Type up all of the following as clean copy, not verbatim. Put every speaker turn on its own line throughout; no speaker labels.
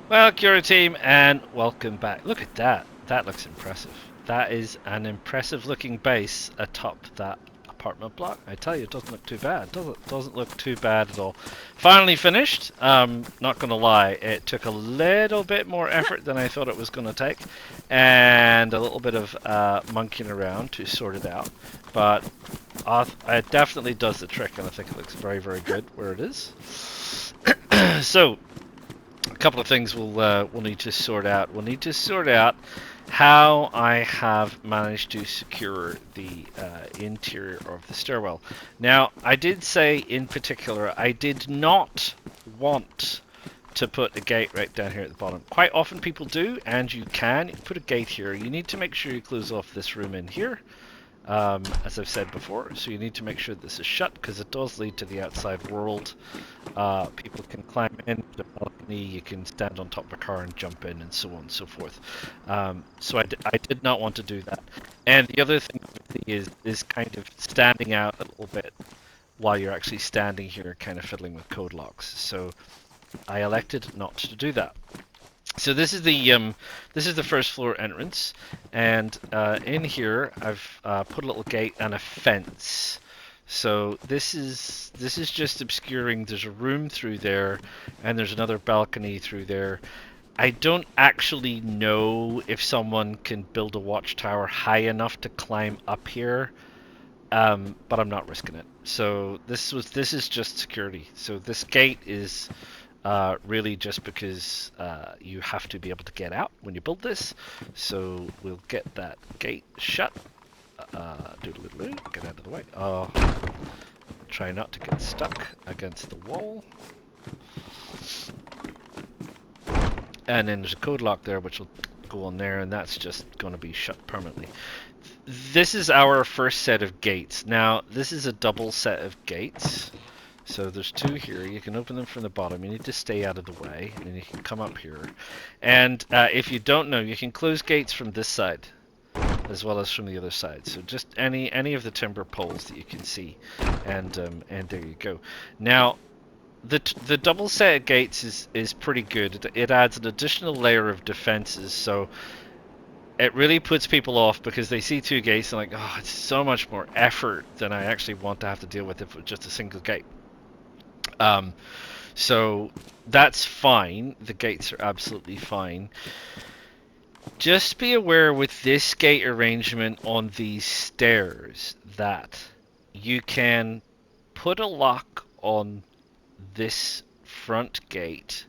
Well, Cura team, and welcome back. Look at that. That looks impressive. That is an impressive looking base atop that apartment block. I tell you, it doesn't look too bad. Doesn't look too bad at all. Finally finished. Not gonna lie, it took a little bit more effort than I thought it was gonna take, and a little bit of monkeying around to sort it out. But it definitely does the trick, and I think it looks very, very good where it is. So, a couple of things we'll need to sort out. We'll need to sort out how I have managed to secure the interior of the stairwell. Now, I did say in particular, I did not want to put a gate right down here at the bottom. Quite often people do, and you can put a gate here. You need to make sure you close off this room in here. As I've said before, so you need to make sure this is shut because it does lead to the outside world. People can climb in the balcony, you can stand on top of a car and jump in, and so on and so forth. So I did not want to do that. And the other thing is kind of standing out a little bit while you're actually standing here, kind of fiddling with code locks. So I elected not to do that. So this is the first floor entrance, and in here I've put a little gate and a fence. So this is just obscuring. There's a room through there, and there's another balcony through there. I don't actually know if someone can build a watchtower high enough to climb up here, but I'm not risking it. So this is just security. So this gate is really just because you have to be able to get out when you build this. So we'll get that gate shut. Get out of the way. Try not to get stuck against the wall. And then there's a code lock there which will go on there, and that's just going to be shut permanently. This is our first set of gates. Now, this is a double set of gates. So there's two here. You can open them from the bottom. You need to stay out of the way, and you can come up here. And if you don't know, you can close gates from this side as well as from the other side. So just any of the timber poles that you can see, and there you go. Now, the double set of gates is pretty good. It adds an additional layer of defenses. So it really puts people off because they see two gates and like, oh, it's so much more effort than I actually want to have to deal with if it's just a single gate. So that's fine. The gates are absolutely fine. Just be aware with this gate arrangement on these stairs that you can put a lock on this front gate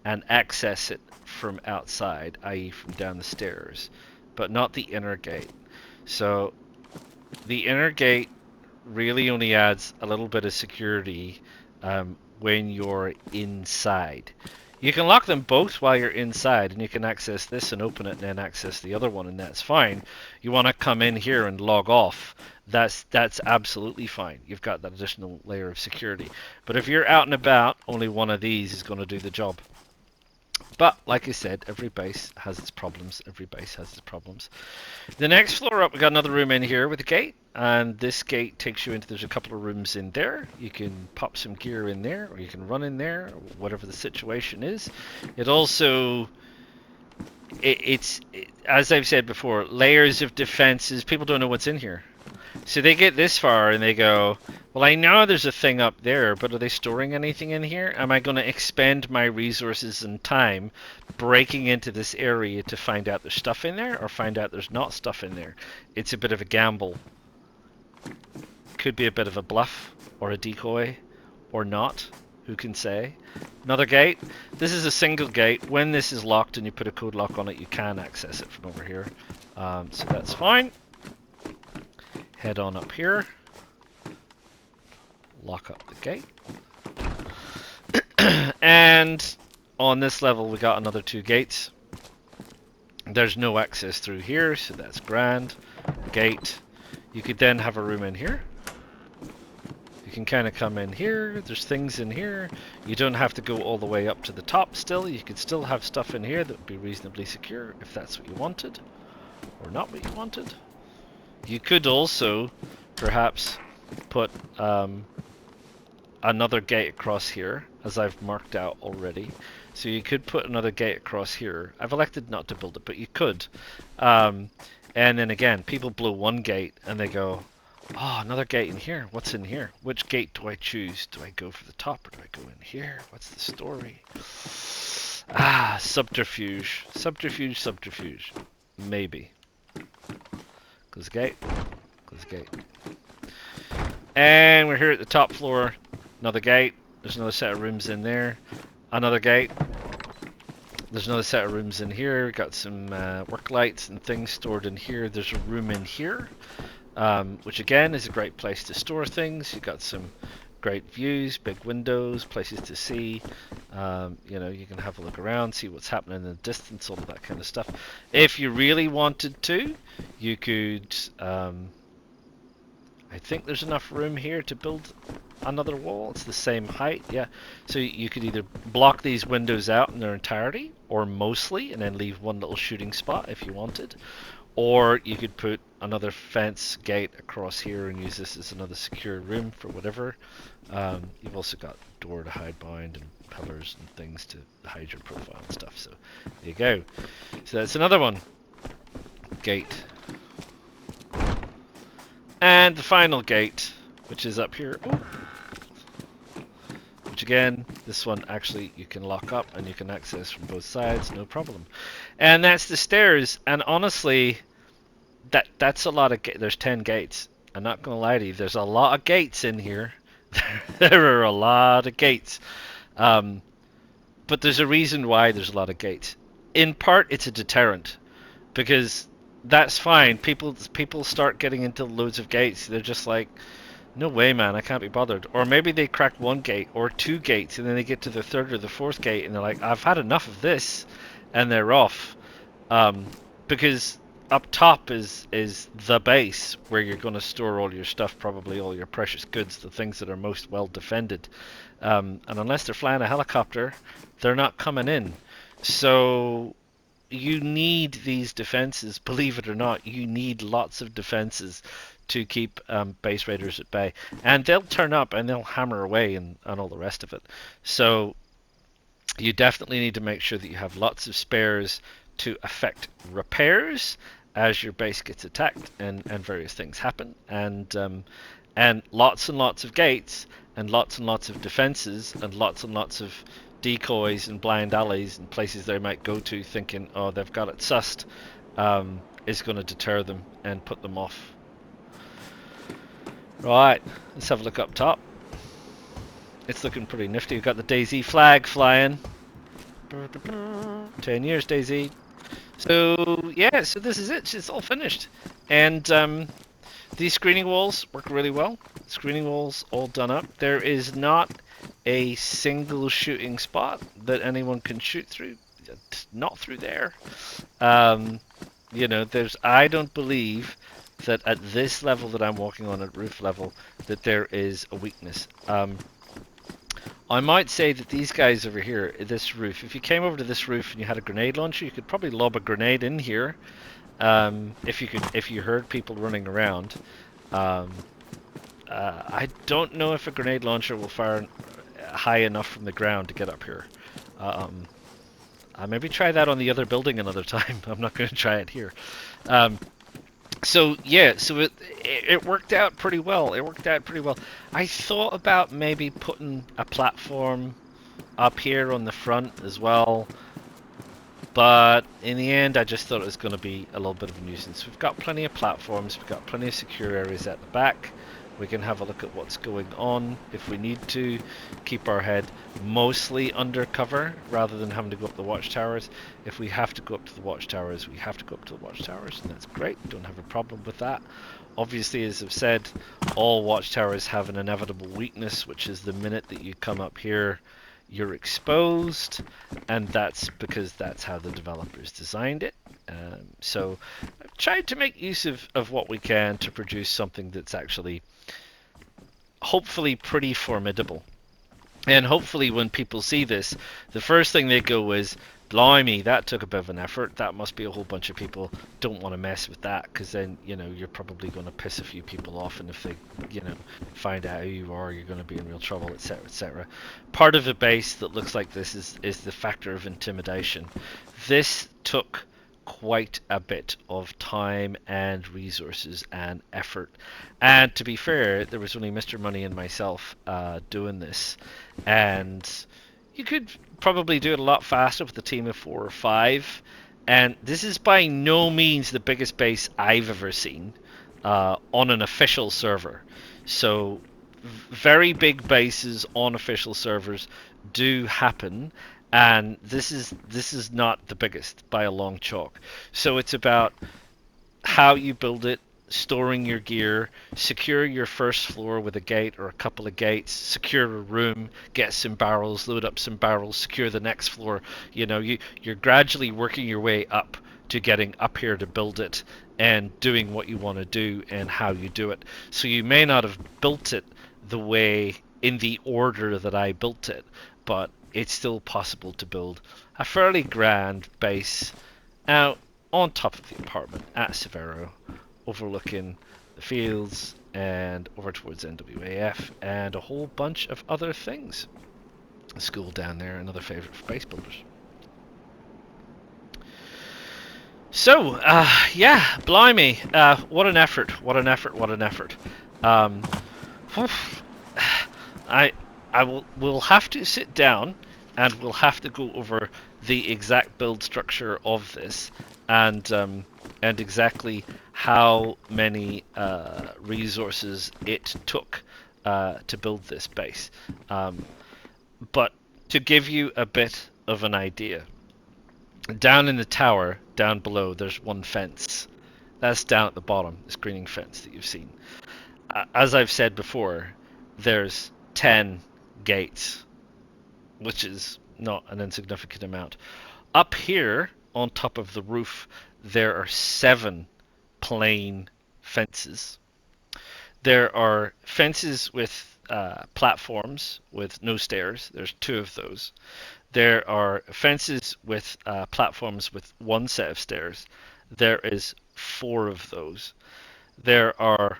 and access it from outside, i.e. from down the stairs, but not the inner gate. So the inner gate really only adds a little bit of security when you're inside. You can lock them both while you're inside, and you can access this and open it and then access the other one, and that's fine. You want to come in here and log off, that's absolutely fine. You've got that additional layer of security. But if you're out and about, only one of these is going to do the job. But, like I said, every base has its problems. Every base has its problems. The next floor up, we got another room in here with a gate. And this gate takes you into, there's a couple of rooms in there. You can pop some gear in there, or you can run in there, or whatever the situation is. It also, it's as I've said before, layers of defenses. People don't know what's in here. So they get this far and they go, well, I know there's a thing up there, but are they storing anything in here? Am I going to expend my resources and time breaking into this area to find out there's stuff in there, or find out there's not stuff in there? It's a bit of a gamble. Could be a bit of a bluff, or a decoy, or not. Who can say? Another gate. This is a single gate. When this is locked and you put a code lock on it, you can access it from over here. So that's fine. Head on up here. Lock up the gate. And on this level we got another two gates. There's no access through here, so that's grand. Gate. You could then have a room in here. You can kind of come in here. There's things in here. You don't have to go all the way up to the top still. You could still have stuff in here that would be reasonably secure if that's what you wanted. Or not what you wanted. You could also perhaps put another gate across here, as I've marked out already. So you could put another gate across here. I've elected not to build it, but you could. And then again, people blow one gate and they go, oh, another gate in here. What's in here? Which gate do I choose? Do I go for the top or do I go in here? What's the story? Ah, subterfuge. Subterfuge, subterfuge. Maybe. Close the gate. Close the gate. And we're here at the top floor. Another gate. There's another set of rooms in there. Another gate. There's another set of rooms in here. We've got some work lights and things stored in here. There's a room in here, which again is a great place to store things. You've got some great views, big windows, places to see. You know, you can have a look around, see what's happening in the distance, all of that kind of stuff. If you really wanted to, you could... I think there's enough room here to build another wall. It's the same height, yeah. So you could either block these windows out in their entirety, or mostly, and then leave one little shooting spot if you wanted. Or you could put another fence gate across here and use this as another secure room for whatever. You've also got door to hide behind and pillars and things to hide your profile and stuff. So there you go. So that's another one. Gate. And the final gate, which is up here. Ooh. Which again, this one actually you can lock up and you can access from both sides, no problem. And that's the stairs. And honestly, that's a lot of there's 10 gates. I'm not gonna lie to you, there's a lot of gates in here. There are a lot of gates. But there's a reason why there's a lot of gates. In part, it's a deterrent, because that's fine. People start getting into loads of gates. They're just like, no way, man, I can't be bothered. Or maybe they crack one gate or two gates, and then they get to the third or the fourth gate, and they're like, I've had enough of this, and they're off. Because up top is the base where you're going to store all your stuff, probably all your precious goods, the things that are most well defended. And unless they're flying a helicopter, they're not coming in. So you need these defenses, believe it or not. You need lots of defenses to keep base raiders at bay. And they'll turn up and they'll hammer away and all the rest of it. So you definitely need to make sure that you have lots of spares to effect repairs as your base gets attacked and various things happen. And lots of gates and lots of defenses and lots of decoys and blind alleys and places they might go to thinking, oh, they've got it sussed, is going to deter them and put them off. Right, let's have a look up top. It's looking pretty nifty. We've got the Dayz flag flying. 10 years, Dayz. So yeah, so this is it. It's all finished. And these screening walls work really well. Screening walls all done up. There is not a single shooting spot that anyone can shoot through. Not through there. You know, I don't believe that at this level that I'm walking on, at roof level, that there is a weakness. I might say that these guys over here, this roof, if you came over to this roof and you had a grenade launcher, you could probably lob a grenade in here. If you heard people running around. I don't know if a grenade launcher will fire high enough from the ground to get up here. I'll maybe try that on the other building another time. I'm not going to try it here. So yeah, so it worked out pretty well. It worked out pretty well. I thought about maybe putting a platform up here on the front as well, but in the end I just thought it was going to be a little bit of a nuisance. We've got plenty of platforms, we've got plenty of secure areas at the back. We can have a look at what's going on if we need to. Keep our head mostly under cover rather than having to go up the watchtowers. If we have to go up to the watchtowers, we have to go up to the watchtowers, and that's great. Don't have a problem with that. Obviously, as I've said, all watchtowers have an inevitable weakness, which is the minute that you come up here, you're exposed, and that's because that's how the developers designed it. So I've tried to make use of what we can to produce something that's actually hopefully pretty formidable. And hopefully when people see this, the first thing they go is, blimey, that took a bit of an effort. That must be a whole bunch of people. Don't want to mess with that, because then, you're probably going to piss a few people off, and if they, find out who you are, you're going to be in real trouble, etc., etc. Part of a base that looks like this is the factor of intimidation. This took quite a bit of time and resources and effort. And to be fair, there was only Mr. Money and myself doing this. And you could probably do it a lot faster with a team of 4 or 5. And this is by no means the biggest base I've ever seen on an official server. So very big bases on official servers do happen, and this is not the biggest by a long chalk. So it's about how you build it, storing your gear, secure your first floor with a gate or a couple of gates, secure a room, get some barrels, load up some barrels, secure the next floor. You're gradually working your way up to getting up here to build it and doing what you want to do and how you do it. So you may not have built it the way in the order that I built it, but it's still possible to build a fairly grand base out on top of the apartment at Severo, overlooking the fields and over towards NWAF and a whole bunch of other things. A school down there, another favourite for base builders. So, yeah, blimey, what an effort, what an effort, what an effort. Um, I we'll have to sit down and we'll have to go over the exact build structure of this and exactly how many resources it took to build this base. But to give you a bit of an idea, down in the tower, down below, there's one fence. That's down at the bottom, the screening fence that you've seen. As I've said before, there's 10 gates, which is not an insignificant amount. Up here, on top of the roof, there are 7 plain fences. There are fences with platforms with no stairs. There's 2 of those. There are fences with platforms with 1 set of stairs. There is 4 of those. There are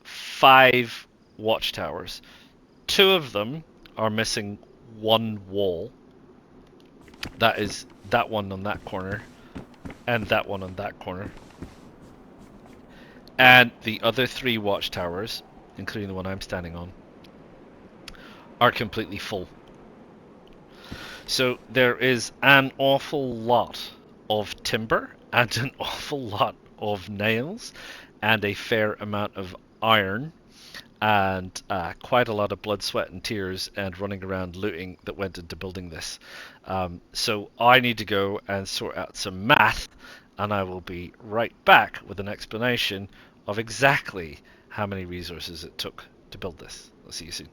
5 watchtowers. 2 of them are missing 1 wall. That is that one on that corner and that one on that corner. And the other 3 watchtowers, including the one I'm standing on, are completely full. So there is an awful lot of timber and an awful lot of nails and a fair amount of iron and quite a lot of blood, sweat and tears and running around looting that went into building this. So I need to go and sort out some math, and I will be right back with an explanation of exactly how many resources it took to build this. I'll see you soon.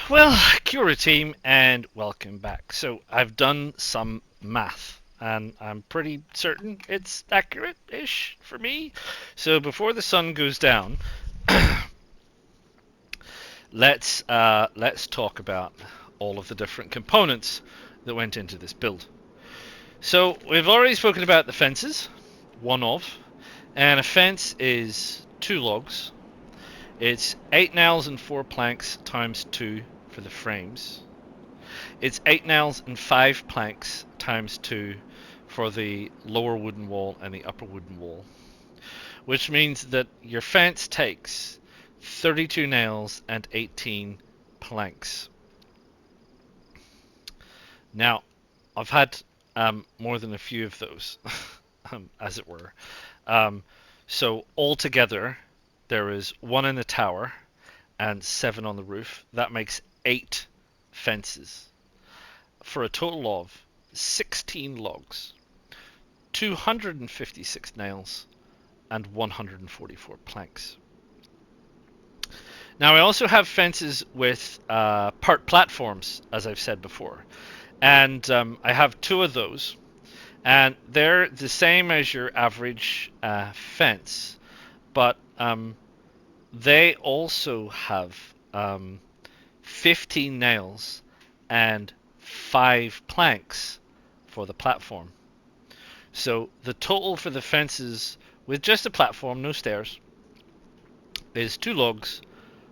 Well, Cura team, and welcome back. So I've done some math, and I'm pretty certain it's accurate-ish for me. So before the sun goes down, let's talk about all of the different components that went into this build. So we've already spoken about the fences, one of, and a fence is 2 logs. It's 8 nails and 4 planks times 2 for the frames. It's 8 nails and 5 planks times 2 for the lower wooden wall and the upper wooden wall, which means that your fence takes 32 nails and 18 planks. Now, I've had more than a few of those, as it were. So altogether, there is 1 in the tower and 7 on the roof. That makes 8 fences for a total of 16 logs, 256 nails, and 144 planks. Now I also have fences with part platforms, as I've said before, and I have 2 of those, and they're the same as your average fence, but they also have 15 nails and 5 planks for the platform. So the total for the fences with just a platform, no stairs, is 2 logs,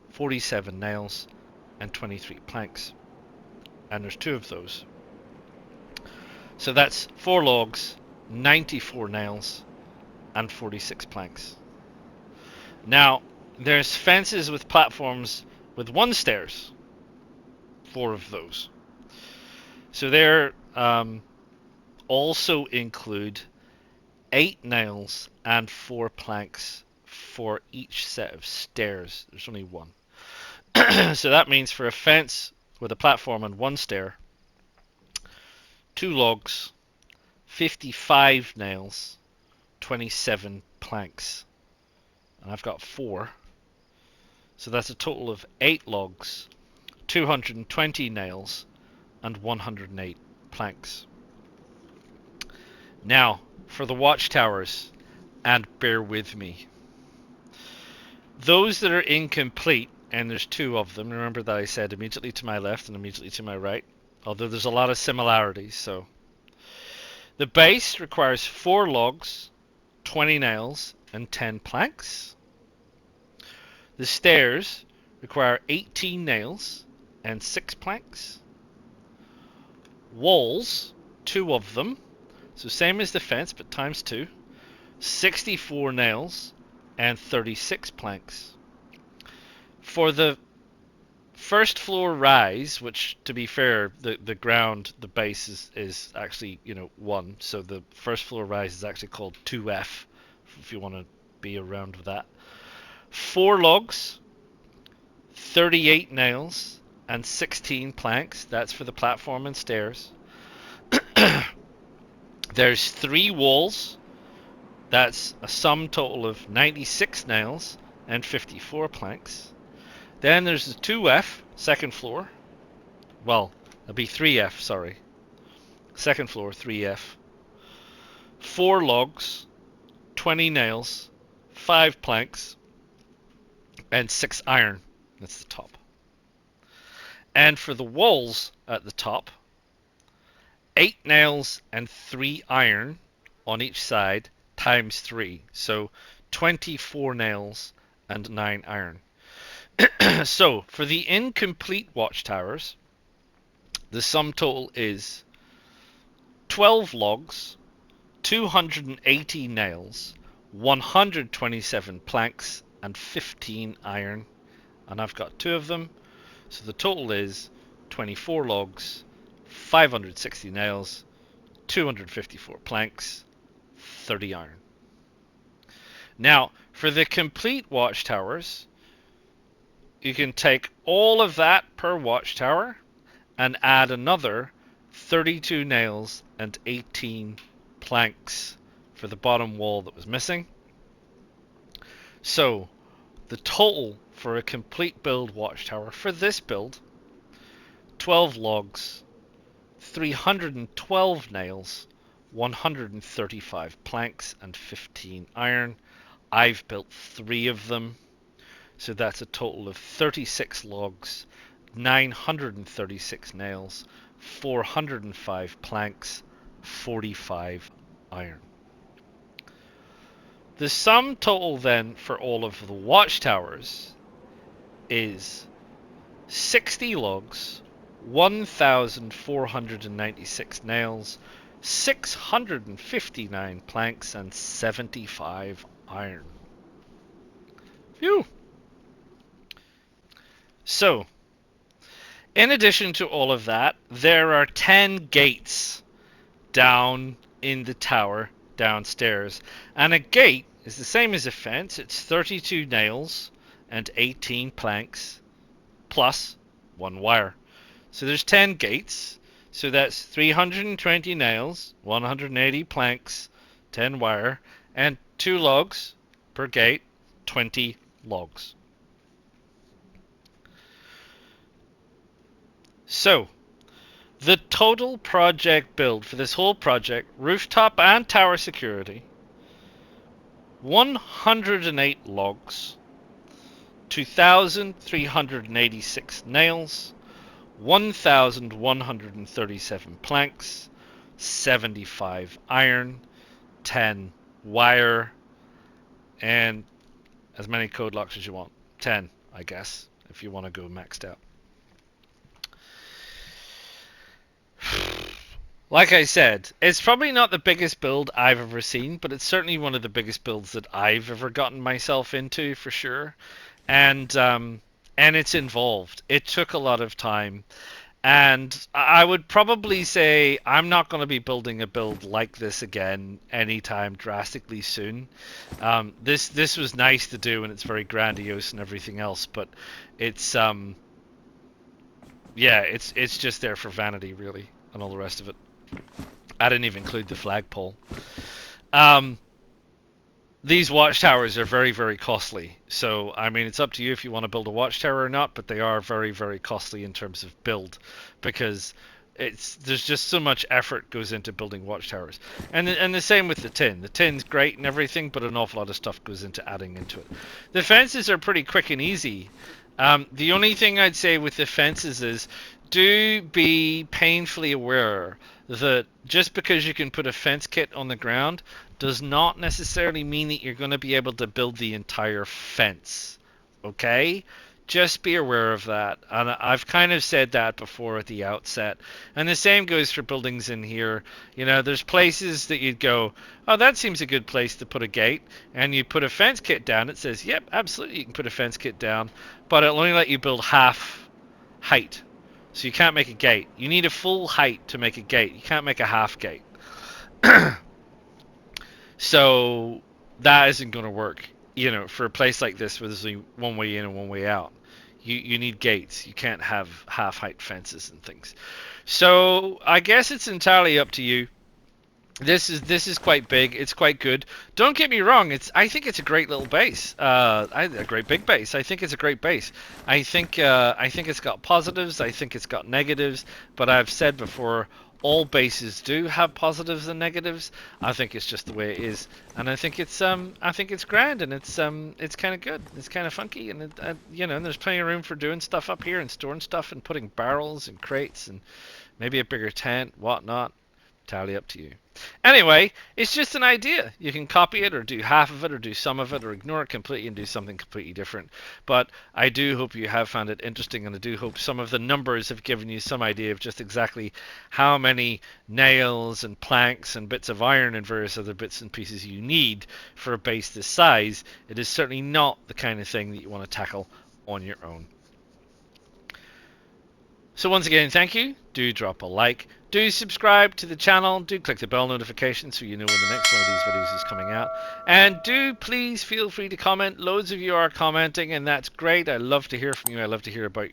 47 nails, and 23 planks. And there's 2 of those. So that's 4 logs, 94 nails, and 46 planks. Now, there's fences with platforms with 1 stairs. 4 of those. So there also include 8 nails and 4 planks for each set of stairs. There's only 1. So that means for a fence with a platform and 1 stair, 2 logs, 55 nails, 27 planks. And I've got 4. So that's a total of 8 logs, 220 nails, and 108 planks. Now, for the watchtowers, and bear with me. Those that are incomplete, and there's 2 of them, remember that I said immediately to my left and immediately to my right, although there's a lot of similarities. So the base requires 4 logs, 20 nails, and 10 planks. The stairs require 18 nails and 6 planks. Walls, 2 of them, so same as the fence but times 2, 64 nails and 36 planks. For the first floor rise, which to be fair, the ground, the base is actually 1, so the first floor rise is actually called 2F if you want to be around with that. 4 logs, 38 nails, and 16 planks. That's for the platform and stairs. There's 3 walls. That's a sum total of 96 nails and 54 planks. Then there's the 2F, second floor. Well, it'll be 3F, sorry. Second floor, 3F. 4 logs, 20 nails, 5 planks, and 6 iron. That's the top. And for the walls at the top, 8 nails and 3 iron on each side times 3. So 24 nails and 9 iron. So for the incomplete watchtowers, the sum total is 12 logs, 280 nails, 127 planks, and 15 iron. And I've got 2 of them. So the total is 24 logs, 560 nails, 254 planks, 30 iron. Now, for the complete watchtowers, you can take all of that per watchtower and add another 32 nails and 18 planks for the bottom wall that was missing. So, the total for a complete build watchtower for this build, 12 logs, 312 nails, 135 planks, and 15 iron. I've built 3 of them, so that's a total of 36 logs, 936 nails, 405 planks, 45 iron. The sum total then for all of the watchtowers is 60 logs, 1,496 nails, 659 planks, and 75 iron. Phew! So, in addition to all of that, there are 10 gates down in the tower downstairs. And a gate is the same as a fence. It's 32 nails and 18 planks plus 1 wire. So there's 10 gates. So that's 320 nails, 180 planks, 10 wire, and 2 logs per gate, 20 logs. So, the total project build for this whole project, rooftop and tower security, 108 logs, 2,386 nails, 1,137 planks, 75 iron, 10 wire, and as many code locks as you want. 10, I guess, if you want to go maxed out. Like I said, it's probably not the biggest build I've ever seen, but it's certainly one of the biggest builds that I've ever gotten myself into, for sure. And it's involved. It took a lot of time. And I would probably say I'm not going to be building a build like this again anytime drastically soon. This was nice to do, and it's very grandiose and everything else, but it's yeah, it's just there for vanity, really, and all the rest of it. I didn't even include the flagpole. These watchtowers are very, very costly. So, I mean, it's up to you if you want to build a watchtower or not, but they are very, very costly in terms of build, because there's just so much effort goes into building watchtowers. And the same with the tin. The tin's great and everything, but an awful lot of stuff goes into adding into it. The fences are pretty quick and easy. The only thing I'd say with the fences is, do be painfully aware that just because you can put a fence kit on the ground does not necessarily mean that you're going to be able to build the entire fence. Okay? Just be aware of that. And I've kind of said that before at the outset. And the same goes for buildings in here. You know, there's places that you'd go, oh, that seems a good place to put a gate. And you put a fence kit down. It says, yep, absolutely, you can put a fence kit down. But it'll only let you build half height. So you can't make a gate. You need a full height to make a gate. You can't make a half gate. So that isn't going to work. You know, for a place like this where there's only one way in and one way out. You need gates. You can't have half height fences and things. So I guess it's entirely up to you. This is quite big. It's quite good. Don't get me wrong. I think it's a great little base. A great big base. I think it's a great base. I think it's got positives. I think it's got negatives. But I've said before, all bases do have positives and negatives. I think it's just the way it is, and I think it's grand, and it's kind of good. It's kind of funky, and you know, and there's plenty of room for doing stuff up here and storing stuff and putting barrels and crates and maybe a bigger tent, whatnot. Entirely up to you. Anyway, it's just an idea. You can copy it or do half of it or do some of it or ignore it completely and do something completely different. But I do hope you have found it interesting, and I do hope some of the numbers have given you some idea of just exactly how many nails and planks and bits of iron and various other bits and pieces you need for a base this size. It is certainly not the kind of thing that you want to tackle on your own. So once again, thank you. Do drop a like. Do subscribe to the channel. Do click the bell notification so you know when the next one of these videos is coming out. And do please feel free to comment. Loads of you are commenting, and that's great. I love to hear from you. I love to hear about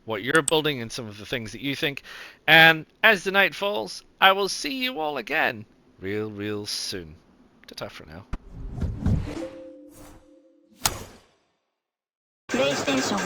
what you're building and some of the things that you think. And as the night falls, I will see you all again real soon. Ta-ta for now. PlayStation